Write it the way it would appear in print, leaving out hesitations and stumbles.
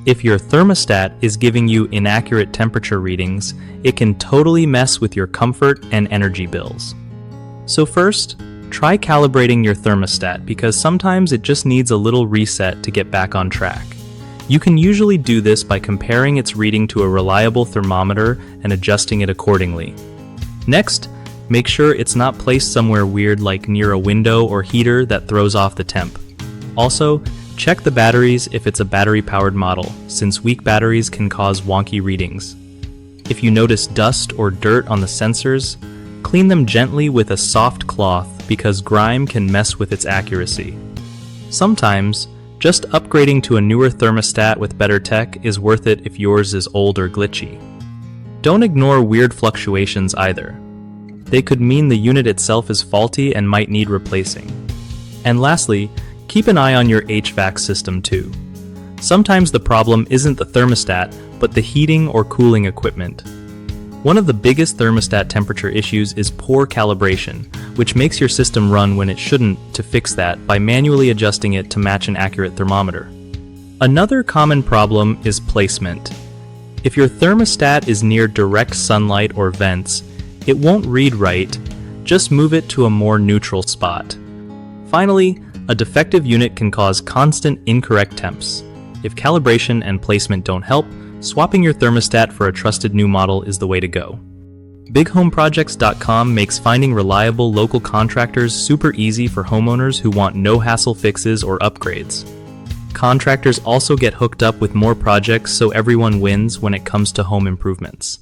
If your thermostat is giving you inaccurate temperature readings, it can totally mess with your comfort and energy bills. So first, try calibrating your thermostat because sometimes it just needs a little reset to get back on track. You can usually do this by comparing its reading to a reliable thermometer and adjusting it accordingly. Next, make sure it's not placed somewhere weird like near a window or heater that throws off the temp. Also, check the batteries if it's a battery-powered model, since weak batteries can cause wonky readings. If you notice dust or dirt on the sensors, clean them gently with a soft cloth because grime can mess with its accuracy. Sometimes, just upgrading to a newer thermostat with better tech is worth it if yours is old or glitchy. Don't ignore weird fluctuations either. They could mean the unit itself is faulty and might need replacing. And lastly, keep an eye on your HVAC system too. Sometimes the problem isn't the thermostat, but the heating or cooling equipment. One of the biggest thermostat temperature issues is poor calibration, which makes your system run when it shouldn't. To fix that by manually adjusting it to match an accurate thermometer. Another common problem is placement. If your thermostat is near direct sunlight or vents, it won't read right. Just move it to a more neutral spot. Finally, a defective unit can cause constant incorrect temps. If calibration and placement don't help, swapping your thermostat for a trusted new model is the way to go. BigHomeProjects.com makes finding reliable local contractors super easy for homeowners who want no-hassle fixes or upgrades. Contractors also get hooked up with more projects so everyone wins when it comes to home improvements.